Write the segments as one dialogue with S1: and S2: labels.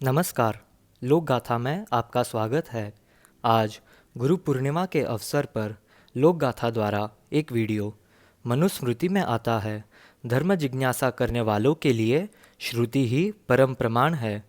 S1: नमस्कार। लोक गाथा में आपका स्वागत है। आज गुरु पूर्णिमा के अवसर पर लोक गाथा द्वारा एक वीडियो मनुस्मृति में आता है। धर्म जिज्ञासा करने वालों के लिए श्रुति ही परम प्रमाण है।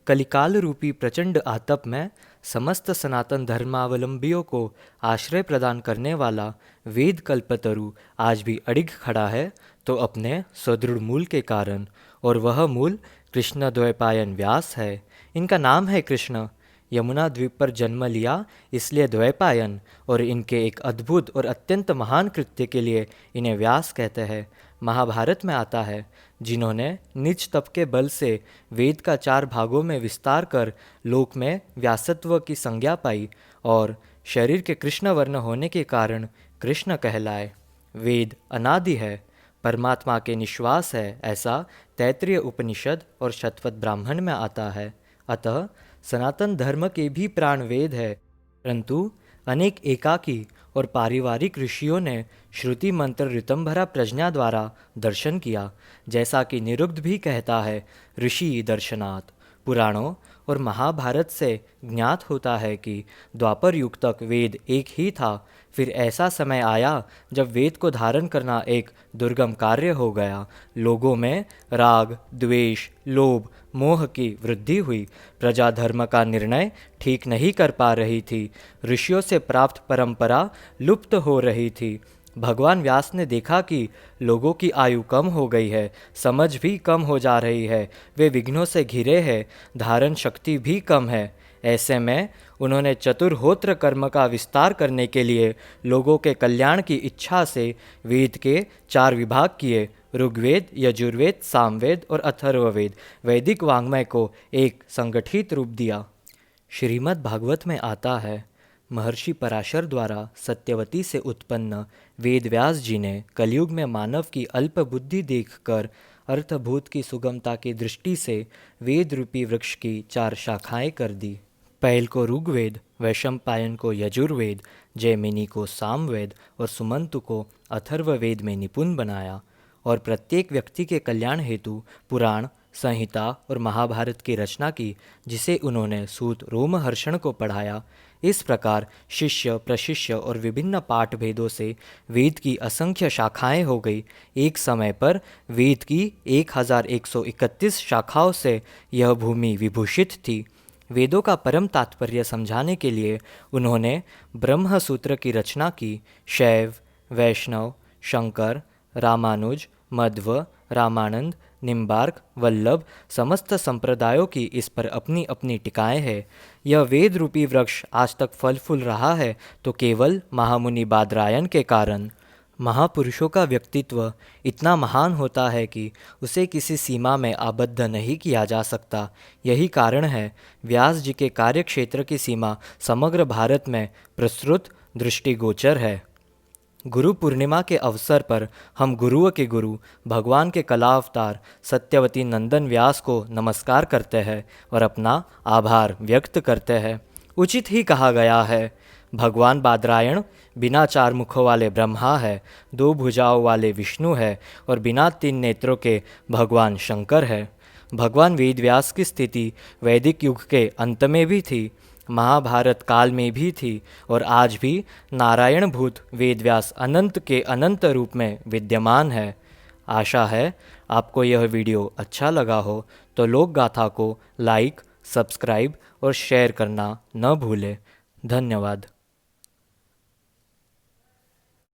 S1: कलिकाल रूपी प्रचंड आतप में समस्त सनातन धर्मावलंबियों को आश्रय प्रदान करने वाला वेद कल्पतरु आज भी अडिग खड़ा है, तो अपने सुदृढ़ मूल के कारण, और वह मूल कृष्ण द्वैपायन व्यास है। इनका नाम है कृष्ण। यमुना द्वीप पर जन्म लिया इसलिए द्वैपायन, और इनके एक अद्भुत और अत्यंत महान कृत्य के लिए इन्हें व्यास कहते हैं। महाभारत में आता है, जिन्होंने निज तप के बल से वेद का 4 भागों में विस्तार कर लोक में व्यासत्व की संज्ञा पाई और शरीर के कृष्ण वर्ण होने के कारण कृष्ण कहलाए। वेद अनादि है, परमात्मा के निश्वास है, ऐसा तैत्तिरीय उपनिषद और शतपथ ब्राह्मण में आता है। अतः सनातन धर्म के भी प्राण वेद है, परंतु अनेक एकाकी और पारिवारिक ऋषियों ने श्रुति मंत्र ऋतंभरा प्रज्ञा द्वारा दर्शन किया, जैसा कि निरुक्त भी कहता है, ऋषि दर्शनात्। पुराणों और महाभारत से ज्ञात होता है कि द्वापर युग तक वेद एक ही था। फिर ऐसा समय आया जब वेद को धारण करना एक दुर्गम कार्य हो गया। लोगों में राग, द्वेष, लोभ, मोह की वृद्धि हुई। प्रजा धर्म का निर्णय ठीक नहीं कर पा रही थी। ऋषियों से प्राप्त परंपरा लुप्त हो रही थी। भगवान व्यास ने देखा कि लोगों की आयु कम हो गई है, समझ भी कम हो जा रही है, वे विघ्नों से घिरे हैं, धारण शक्ति भी कम है। ऐसे में उन्होंने चतुर्होत्र कर्म का विस्तार करने के लिए लोगों के कल्याण की इच्छा से वेद के 4 विभाग किए। ऋग्वेद, यजुर्वेद, सामवेद और अथर्ववेद वैदिक वाङ्मय को एक संगठित रूप दिया। श्रीमद् भागवत में आता है, महर्षि पराशर द्वारा सत्यवती से उत्पन्न वेद व्यास जी ने कलयुग में मानव की अल्प बुद्धि देखकर अर्थभूत की सुगमता की दृष्टि से वेद रूपी वृक्ष की 4 शाखाएं कर दी। पैल को ऋग्वेद, वैशंपायन को यजुर्वेद, जैमिनी को सामवेद और सुमंतु को अथर्ववेद में निपुण बनाया, और प्रत्येक व्यक्ति के कल्याण हेतु पुराण, संहिता और महाभारत की रचना की, जिसे उन्होंने सूत रोमहर्षण को पढ़ाया। इस प्रकार शिष्य, प्रशिष्य और विभिन्न पाठ भेदों से वेद की असंख्य शाखाएं हो गई। एक समय पर वेद की 1131 शाखाओं से यह भूमि विभूषित थी। वेदों का परम तात्पर्य समझाने के लिए उन्होंने ब्रह्म सूत्र की रचना की। शैव, वैष्णव, शंकर, रामानुज, मध्व, रामानंद, निम्बार्क, वल्लभ समस्त संप्रदायों की इस पर अपनी अपनी टिकाएं हैं। यह वेद रूपी वृक्ष आज तक फल फूल रहा है तो केवल महामुनि बादरायण के कारण। महापुरुषों का व्यक्तित्व इतना महान होता है कि उसे किसी सीमा में आबद्ध नहीं किया जा सकता। यही कारण है व्यास जी के कार्य क्षेत्र की सीमा समग्र भारत में प्रसृत दृष्टिगोचर है। गुरु पूर्णिमा के अवसर पर हम गुरुओं के गुरु भगवान के कला अवतार सत्यवती नंदन व्यास को नमस्कार करते हैं और अपना आभार व्यक्त करते हैं। उचित ही कहा गया है, भगवान बादरायण बिना 4 मुखों वाले ब्रह्मा है, 2 भुजाओं वाले विष्णु है और बिना 3 नेत्रों के भगवान शंकर है। भगवान वेद व्यास की स्थिति वैदिक युग के अंत में भी थी, महाभारत काल में भी थी और आज भी नारायण भूत वेद व्यास अनंत के अनंत रूप में विद्यमान है। आशा है आपको यह वीडियो अच्छा लगा हो तो लोक गाथा को लाइक, सब्सक्राइब और शेयर करना न भूलें। धन्यवाद।